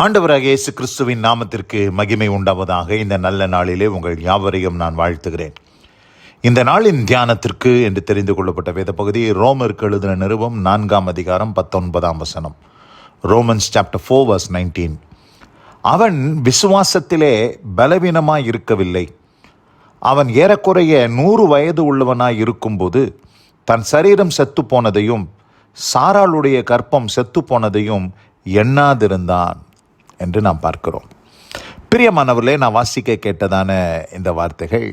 ஆண்டவராகிய இயேசு கிறிஸ்துவின் நாமத்திற்கு மகிமை உண்டாவதாக. இந்த நல்ல நாளிலே உங்கள் யாவரையும் நான் வாழ்த்துகிறேன். இந்த நாளின் தியானத்திற்கு என்று தெரிந்து கொள்ளப்பட்ட வேத பகுதி ரோமருக்கு எழுதின நிருபம் 4 அதிகாரம் 19 ரோமன்ஸ் சாப்டர் 4 verse 19. அவன் விசுவாசத்திலே பலவீனமாய் இருக்கவில்லை. அவன் ஏறக்குறைய 100 வயது உள்ளவனாய் இருக்கும்போது தன் சரீரம் செத்து போனதையும் சாராளுடைய கற்பம் செத்து போனதையும் எண்ணாதிருந்தான் என்று நாம் பார்க்கிறோம். பிரியமானவர்களே, நான் வாசிக்க கேட்டதான இந்த வார்த்தைகள்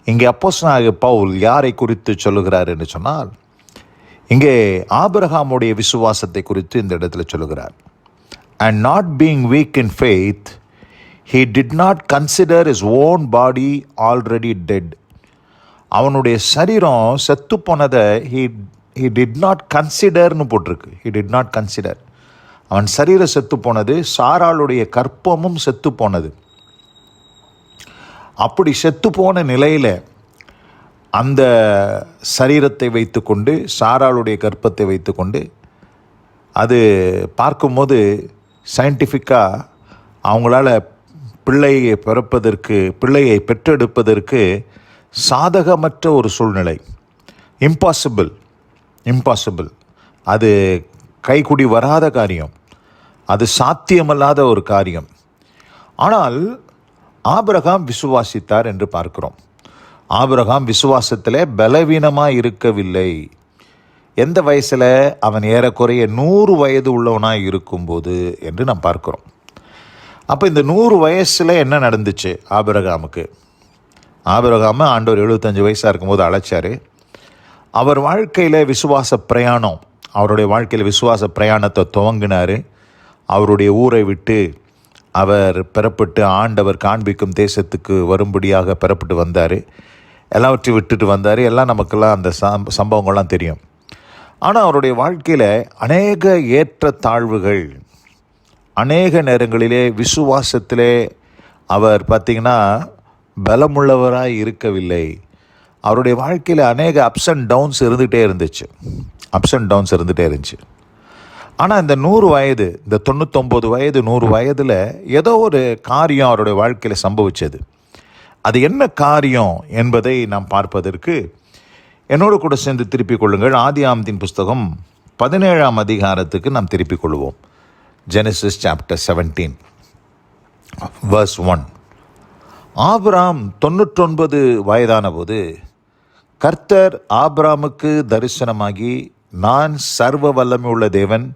இங்கே அப்போஸ்தலனாகிய பவுல் யாரை குறித்து சொல்லுகிறார் என்று சொன்னால், இங்கே ஆபிரகாமுடைய விசுவாசத்தை குறித்து இந்த இடத்துல சொல்லுகிறார். And not being weak in faith, he did not consider his own body already dead. அவனுடைய சரீரம் செத்து போனதை he did not considerன்னு போட்டிருக்கு. he did not consider. அவன் சரீரம் செத்து போனது, சாராளுடைய கற்பமும் செத்து போனது. அப்படி செத்து போன நிலையில் அந்த சரீரத்தை வைத்துக்கொண்டு, சாராளுடைய கற்பத்தை வைத்துக்கொண்டு, அது பார்க்கும்போது சயின்டிஃபிக்காக அவங்களால பிள்ளையை பெற்றெடுப்பதற்கு சாதகமற்ற ஒரு சூழ்நிலை. இம்பாசிபிள். அது கைக்குடி வராத காரியம், அது சாத்தியமல்லாத ஒரு காரியம். ஆனால் ஆபிரகாம் விசுவாசித்தார் என்று பார்க்கிறோம். ஆபிரகாம் விசுவாசத்தில் பலவீனமாக இருக்கவில்லை. எந்த வயசில்? அவன் ஏறக்குறைய 100 வயது உள்ளவனாக இருக்கும்போது என்று நாம் பார்க்கிறோம். அப்போ இந்த 100 வயசில் என்ன நடந்துச்சு ஆபிரகாமுக்கு? ஆபிரகாம ஆண்டவர் 75 வயசாக இருக்கும்போது அழைச்சார். அவர் வாழ்க்கையில் அவருடைய வாழ்க்கையில் விசுவாச பிரயாணத்தை துவங்கினார். அவருடைய ஊரை விட்டு அவர் பெறப்பட்டு ஆண்டவர் காண்பிக்கும் தேசத்துக்கு வரும்படியாக பெறப்பட்டு வந்தார். எல்லாவற்றையும் விட்டுட்டு வந்தார். எல்லாம் நமக்கெல்லாம் அந்த சம்பவங்கள்லாம் தெரியும். ஆனால் அவருடைய வாழ்க்கையில் அநேக ஏற்றத்தாழ்வுகள், அநேக நேரங்களிலே விசுவாசத்திலே அவர் பார்த்திங்கன்னா பலமுள்ளவராய் இருக்கவில்லை. அவருடைய வாழ்க்கையில் அநேக அப்ஸ் அண்ட் டவுன்ஸ் இருந்துகிட்டே இருந்துச்சு. ஆனால் இந்த 100 வயது, இந்த 99 வயது 100 வயதில் ஏதோ ஒரு காரியம் அவருடைய வாழ்க்கையில் சம்பவிச்சது. அது என்ன காரியம் என்பதை நாம் பார்ப்பதற்கு என்னோடு கூட சேர்ந்து திருப்பிக் கொள்ளுங்கள். ஆதியாகமத்தின் புஸ்தகம் 17 அதிகாரத்துக்கு நாம் திருப்பிக் கொள்வோம். Genesis chapter 17 verse 1. ஆபிராம் 99 வயதான போது கர்த்தர் ஆபிராமுக்கு தரிசனமாகி, நான் சர்வ வல்லமை உள்ள தேவன்,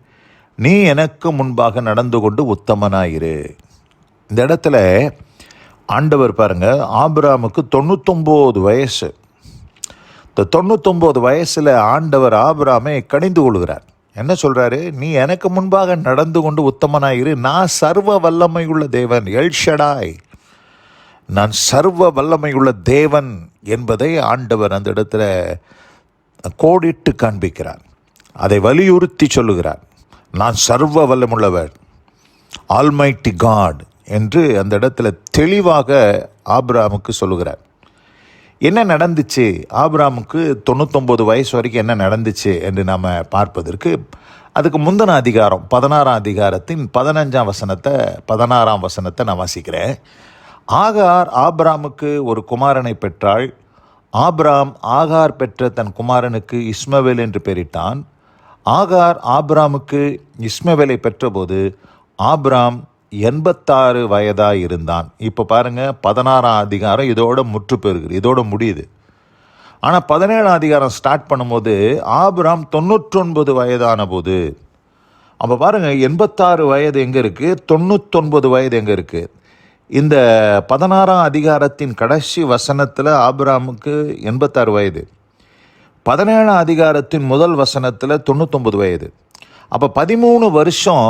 நீ எனக்கு முன்பாக நடந்து கொண்டு உத்தமனாயிரு. இந்த இடத்துல ஆண்டவர் பாருங்க, ஆபிராமுக்கு 99 வயசு. இந்த 99 வயசில் ஆண்டவர் ஆபிராமை கடிந்து கொள்கிறார். என்ன சொல்கிறாரு? நீ எனக்கு முன்பாக நடந்து கொண்டு உத்தமனாயிரு. நான் சர்வ வல்லமை உள்ள தேவன், எல்ஷடாய், நான் சர்வ வல்லமையுள்ள தேவன் என்பதை ஆண்டவர் அந்த இடத்துல கோடிட்டு காண்பிக்கிறார். அதை வலியுறுத்தி சொல்லுகிறார். நான் சர்வ வல்லமுள்ளவர், ஆல்மைட்டி காட் என்று அந்த இடத்துல தெளிவாக ஆபிரகாமுக்கு சொல்லுகிறார். என்ன நடந்துச்சு ஆபிரகாமுக்கு 99 வயசு வரைக்கும் என்ன நடந்துச்சு என்று நாம் பார்ப்பதற்கு அதுக்கு முந்தின அதிகாரம் 16 அதிகாரத்தின் 16 வசனத்தை நான் வாசிக்கிறேன். ஆகார் ஆபிரகாமுக்கு ஒரு குமாரனை பெற்றாள். ஆபிராம் ஆகார் பெற்ற தன் குமாரனுக்கு இஸ்மவேல் என்று பெயரிட்டான். ஆகார் ஆபிராமுக்கு இஸ்மவேலை பெற்றபோது ஆபிராம் 86 வயதாக இருந்தான். இப்போ பாருங்கள், 16 அதிகாரம் இதோட முற்று பெறுகிறது, இதோட முடியுது. ஆனால் 17 அதிகாரம் ஸ்டார்ட் பண்ணும்போது ஆபிராம் 99 வயதான போது, அப்போ பாருங்கள் 86 வயது எங்கே இருக்குது, 99 வயது எங்கே இருக்குது? இந்த 16 அதிகாரத்தின் கடைசி வசனத்தில் ஆபிராமுக்கு 86 வயது, 17 அதிகாரத்தின் முதல் வசனத்தில் 99 வயது. அப்போ 13 வருஷம்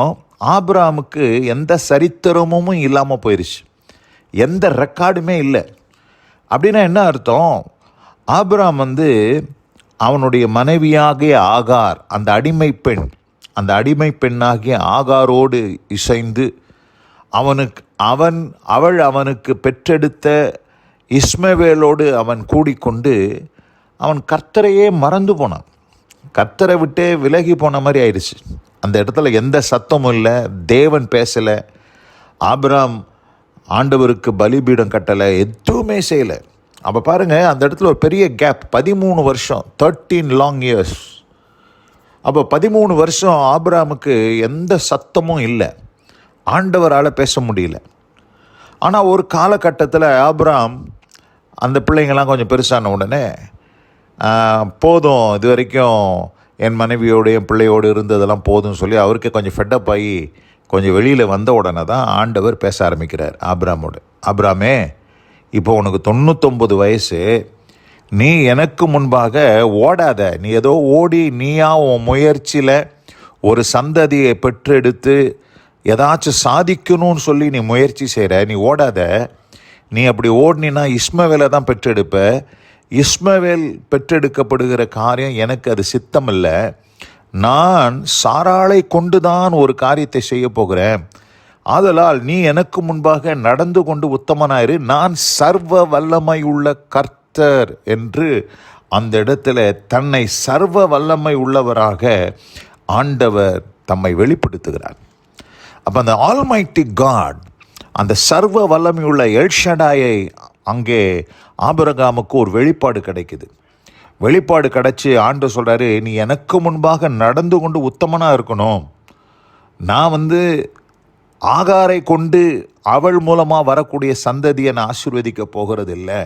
ஆபிராமுக்கு எந்த சரித்திரமும் இல்லாமல் போயிடுச்சு, எந்த ரெக்கார்டுமே இல்லை. அப்படின்னா என்ன அர்த்தம்? ஆபிராம் அவனுடைய மனைவியாகிய ஆகார், அந்த அடிமை பெண்ணாகிய ஆகாரோடு இசைந்து அவள் அவனுக்கு பெற்றெடுத்த இஸ்மவேலோடு அவன் கூடிக்கொண்டு அவன் கர்த்தரையே மறந்து போனான். கர்த்தரை விட்டே விலகி போன மாதிரி ஆயிடுச்சு. அந்த இடத்துல எந்த சத்தமும் இல்லை, தேவன் பேசலை, ஆபிரகாம் ஆண்டவருக்கு பலிபீடம் கட்டலை, எதுவுமே செய்யலை. அப்போ பாருங்கள், அந்த இடத்துல ஒரு பெரிய கேப், 13 வருஷம், 13 லாங் இயர்ஸ். அப்போ 13 வருஷம் ஆபிரகாமுக்கு எந்த சத்தமும் இல்லை, ஆண்டவரால் பேச முடியல. ஆனால் ஒரு காலகட்டத்தில் ஆபிரகாம் அந்த பிள்ளைங்கள்லாம் கொஞ்சம் பெருசான உடனே போதும், இது வரைக்கும் என் மனைவியோடு என் பிள்ளையோடு இருந்ததெல்லாம் போதும்னு சொல்லி அவருக்கு கொஞ்சம் ஃபெட்டப் ஆகி கொஞ்சம் வெளியில் வந்த உடனே தான் ஆண்டவர் பேச ஆரம்பிக்கிறார் ஆபிரகாமோடு. ஆபிரகாமே, இப்போ உனக்கு 99 வயசு, நீ எனக்கு முன்பாக ஓடாத. நீ ஏதோ ஓடி நீயா உன் முயற்சியில் ஒரு சந்ததியை பெற்றெடுத்து ஏதாச்சும் சாதிக்கணும்னு சொல்லி நீ முயற்சி செய்கிற, நீ ஓடாத. நீ அப்படி ஓடினா இஸ்மவேலை தான் பெற்றெடுப்ப. இஸ்மவேல் பெற்றெடுக்கப்படுகிற காரியம் எனக்கு அது சித்தம் இல்லை. நான் சாராளை கொண்டு தான் ஒரு காரியத்தை செய்ய போகிறேன். ஆதலால் நீ எனக்கு முன்பாக நடந்து கொண்டு உத்தமனாயிரு, நான் சர்வ வல்லமை உள்ள கர்த்தர் என்று அந்த இடத்துல தன்னை சர்வ வல்லமை உள்ளவராக ஆண்டவர் தம்மை வெளிப்படுத்துகிறார். அப்போ அந்த ஆல்மைட்டி காட், அந்த சர்வ வல்லமை உள்ள எல்ஷடாயை அங்கே ஆபிரகாமுக்கு ஒரு வெளிப்பாடு கிடைக்குது. வெளிப்பாடு கிடைச்சி ஆண்டவர் சொல்கிறாரு, நீ எனக்கு முன்பாக நடந்து கொண்டு உத்தமனாக இருக்கணும். நான் ஆகாரை கொண்டு அவள் மூலமாக வரக்கூடிய சந்ததியை நான் ஆசீர்வதிக்க போகிறது இல்லை.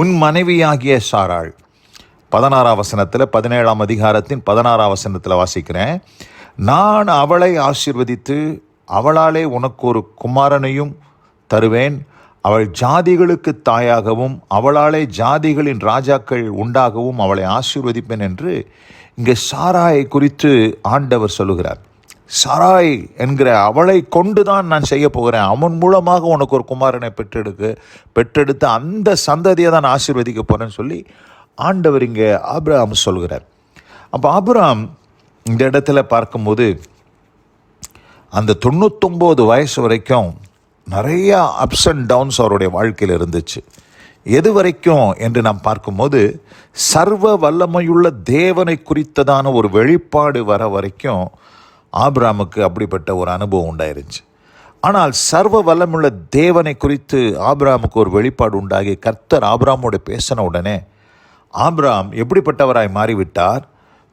உன் மனைவியாகிய சாராள், 16ஆம் வசனத்தில், 17ஆம் அதிகாரத்தின் 16ஆம் வசனத்தில் வாசிக்கிறேன். நான் அவளை ஆசீர்வதித்து அவளாலே உனக்கு ஒரு குமாரனையும் தருவேன். அவள் ஜாதிகளுக்கு தாயாகவும் அவளாலே ஜாதிகளின் ராஜாக்கள் உண்டாகவும் அவளை ஆசீர்வதிப்பேன் என்று இங்கே சாராயை குறித்து ஆண்டவர் சொல்லுகிறார். சாராய் என்கிற அவளை கொண்டு தான் நான் செய்ய போகிறேன். அவன் மூலமாக உனக்கு ஒரு குமாரனை பெற்றெடுத்து அந்த சந்ததியை தான் ஆசீர்வதிக்க போகிறேன்னு சொல்லி ஆண்டவர் இங்கே ஆபிரகாம் சொல்கிறார். அப்போ ஆபிரகாம் இந்த இடத்துல பார்க்கும்போது அந்த 99 வயசு வரைக்கும் நிறையா அப்ஸ் அண்ட் டவுன்ஸ் அவருடைய வாழ்க்கையில் இருந்துச்சு. எது வரைக்கும் என்று நாம் பார்க்கும்போது சர்வ வல்லமையுள்ள தேவனை குறித்ததான ஒரு வெளிப்பாடு வர வரைக்கும் ஆபிரகாமுக்கு அப்படிப்பட்ட ஒரு அனுபவம் உண்டாயிருச்சு. ஆனால் சர்வ வல்லமுள்ள தேவனை குறித்து ஆபிரகாமுக்கு ஒரு வெளிப்பாடு உண்டாகி கர்த்தர் ஆபிரகாமோடு பேசின உடனே ஆபிரகாம் எப்படிப்பட்டவராய் மாறிவிட்டார்?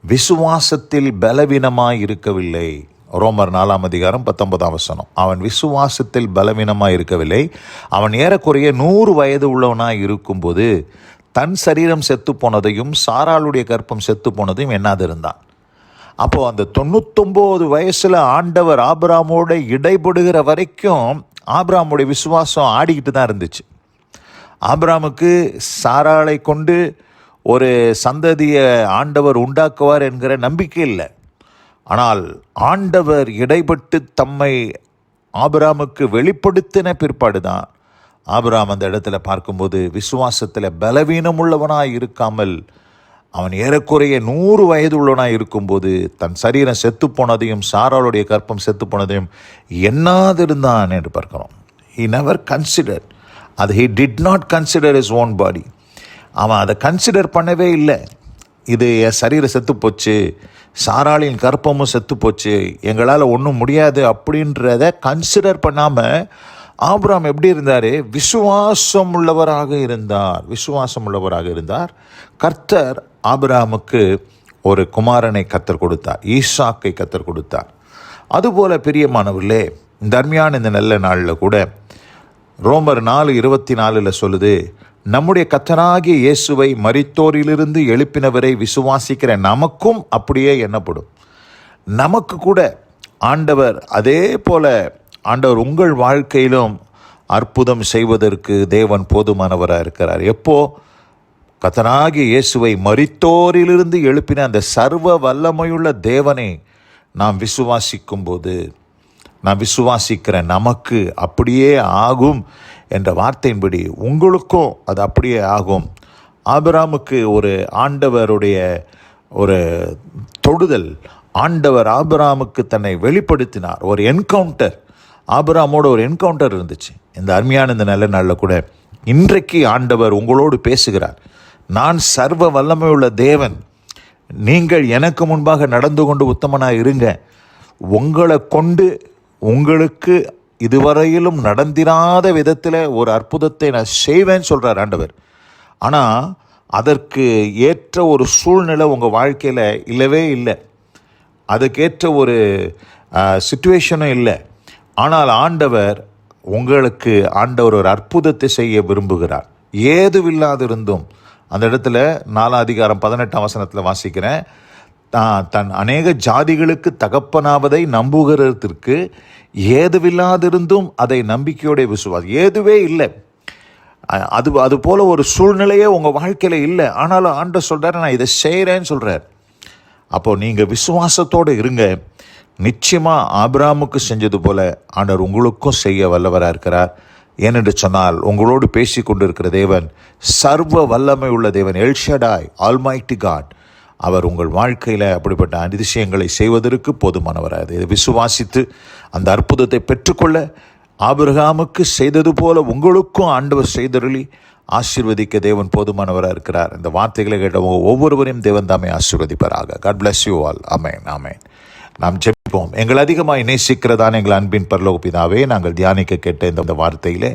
விசுவாசத்தில் பலவீனமாய் இருக்கவில்லை. ரோமர் 4ஆம் அதிகாரம் 19ஆம் வசனம். அவன் விசுவாசத்தில் பலவீனமாய் இருக்கவில்லை. அவன் ஏறக்குறைய 100 வயது உள்ளவனாய் இருக்கும்போது தன் சரீரம் செத்து போனதையும் சாராளுடைய கர்ப்பம் செத்து போனதையும் எண்ணாதிருந்தான். அப்போ அந்த 99 வயசுல ஆண்டவர் ஆபிரகாமோட இடைப்படுகிற வரைக்கும் ஆபிரகாமுடைய விசுவாசம் ஆடிக்கிட்டு தான் இருந்துச்சு. ஆபிரகாமுக்கு சாராளை கொண்டு ஒரு சந்ததியை ஆண்டவர் உண்டாக்குவார் என்கிற நம்பிக்கை இல்லை. ஆனால் ஆண்டவர் இடைப்பட்டு தம்மை ஆபிரகாமுக்கு வெளிப்படுத்தின பிற்பாடு தான் ஆபிரகாம் அந்த இடத்துல பார்க்கும்போது விசுவாசத்தில் பலவீனம் உள்ளவனாய் இருக்காமல் அவன் ஏறக்குறைய 100 வயது உள்ளவனாய் இருக்கும்போது தன் சரீரம் செத்து போனதையும் சாராளுடைய கர்ப்பம் செத்து போனதையும் எண்ணாதிருந்தான் என்று பார்க்கிறோம். He never considered அது. he did not consider his own body. அவன் அதை கன்சிடர் பண்ணவே இல்லை. இது என் சரீரம் செத்து போச்சு, சாராளின் கர்ப்பமும் செத்து போச்சு, எங்களால் ஒன்றும் முடியாது அப்படின்றத கன்சிடர் பண்ணாமல் ஆபிரகாம் எப்படி இருந்தார்? விசுவாசம் உள்ளவராக இருந்தார். கர்த்தர் ஆபிரகாமுக்கு ஒரு குமாரனை கர்த்தர் கொடுத்தார், ஈசாக்கை கர்த்தர் கொடுத்தார். அதுபோல பிரியமானவர்களே, இந்த அருமையான இந்த நல்ல நாளில் கூட ரோமர் 4:24 சொல்லுது, நம்முடைய கர்த்தராகிய இயேசுவை மரித்தோரிலிருந்து எழுப்பினவரை விசுவாசிக்கிற நமக்கும் அப்படியே எண்ணப்படும். நமக்கு கூட ஆண்டவர் அதே போல ஆண்டவர் உங்கள் வாழ்க்கையிலும் அற்புதம் செய்வதற்கு தேவன் போதுமானவராக இருக்கிறார். எப்போ? கர்த்தராகிய இயேசுவை மரித்தோரிலிருந்து எழுப்பின அந்த சர்வ வல்லமையுள்ள தேவனை நாம் விசுவாசிக்கும் போது, நான் விசுவாசிக்கிறேன் நமக்கு அப்படியே ஆகும் என்ற வார்த்தையின்படி உங்களுக்கும் அது அப்படியே ஆகும். ஆபிரகாமுக்கு ஒரு ஆண்டவருடைய ஒரு தொடுதல், ஆண்டவர் ஆபிரகாமுக்கு தன்னை வெளிப்படுத்தினார். ஒரு என்கவுண்டர், ஆபிரகாமோட ஒரு என்கவுண்டர் இருந்துச்சு. இந்த அருமையான இந்த நல்ல நாளில் கூட இன்றைக்கு ஆண்டவர் உங்களோடு பேசுகிறார். நான் சர்வ வல்லமையுள்ள தேவன், நீங்கள் எனக்கு முன்பாக நடந்து கொண்டு உத்தமனாக இருங்க, உங்களை கொண்டு உங்களுக்கு இதுவரையிலும் நடந்திராத விதத்தில் ஒரு அற்புதத்தை நான் செய்வேன்னு சொல்கிறார் ஆண்டவர். ஆனால் அதற்கு ஏற்ற ஒரு சூழ்நிலை உங்கள் வாழ்க்கையில் இல்லவே இல்லை, அதுக்கேற்ற ஒரு சிச்சுவேஷனும் இல்லை. ஆனால் ஆண்டவர் ஒரு அற்புதத்தை செய்ய விரும்புகிறார். ஏதுவில்லாதிருந்தும், அந்த இடத்துல 4:18 வாசிக்கிறேன், தன் அநேக ஜாதிகளுக்கு தகப்பனாவதை நம்புகிறதற்கு ஏதுவில்லாதிருந்தும் அதை நம்பிக்கையோட விசுவாசி. ஏதுவே இல்லை, அது போல ஒரு சூழ்நிலையே உங்கள் வாழ்க்கையில் இல்லை. ஆனாலும் ஆண்டவர் சொல்கிறார், நான் இதை செய்கிறேன்னு சொல்கிறார். அப்போது நீங்கள் விசுவாசத்தோடு இருங்க. நிச்சயமாக ஆபிரகாமுக்கு செஞ்சது போல ஆண்டவர் உங்களுக்கும் செய்ய வல்லவராக இருக்கிறார். ஏனென்று சொன்னால், உங்களோடு பேசி கொண்டு இருக்கிற தேவன் சர்வ வல்லமை உள்ள தேவன், எல் ஷடாய், ஆல்மைட்டி காட். அவர் உங்கள் வாழ்க்கையில் அப்படிப்பட்ட அதிசயங்களை செய்வதற்கு போதுமானவராக. இதை விசுவாசித்து அந்த அற்புதத்தை பெற்றுக்கொள்ள ஆபிரகாமுக்கு செய்தது போல உங்களுக்கும் ஆண்டவர் செய்தருளி ஆசீர்வதிக்க தேவன் போதுமானவராக இருக்கிறார். இந்த வார்த்தைகளை கேட்டவங்க ஒவ்வொருவரையும் தேவன் தாமே ஆசீர்வதிப்பாராக. God bless you all. ஆமேன், ஆமேன். நாம் ஜெபிப்போம். எங்கள் அதிகமாக நேசிக்கிறதான எங்கள் அன்பின் பரலோக பிதாவே, நாங்கள் தியானிக்க கேட்ட இந்த வார்த்தையிலே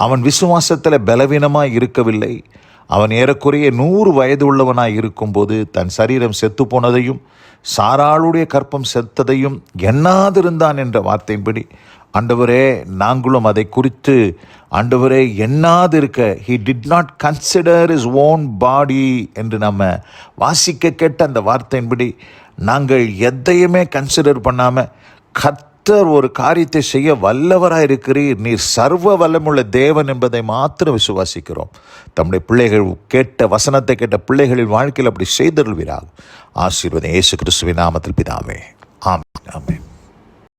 அவன் விசுவாசத்தில் பலவீனமாக இருக்கவில்லை. அவன் ஏறக்குறைய 100 வயது உள்ளவனாய் இருக்கும்போது தன் சரீரம் செத்து போனதையும் சாராளுடைய கற்பம் செத்ததையும் எண்ணாதிருந்தான் என்ற வார்த்தையின்படி, ஆண்டவரே, நாங்களும் அதை குறித்து ஆண்டவரே எண்ணாதிருக்க, he did not consider his own body என்று நம்ம வாசிக்க கேட்ட அந்த வார்த்தையின்படி நாங்கள் எதையுமே கன்சிடர் பண்ணாமல் கர்த்தர் ஒரு காரியத்தை செய்ய வல்லவராக இருக்கிறீர், நீர் சர்வ வல்லமுள்ள தேவன் என்பதை மாத்திரம் விசுவாசிக்கிறோம். தம்முடைய பிள்ளைகள் கேட்ட வசனத்தை கேட்ட பிள்ளைகளின் வாழ்க்கையில் அப்படி செய்தருள்வீராக. ஆசீர்வாதம் இயேசு கிறிஸ்துவின் நாமத்தில் பிதாவே. ஆமென், ஆமென்.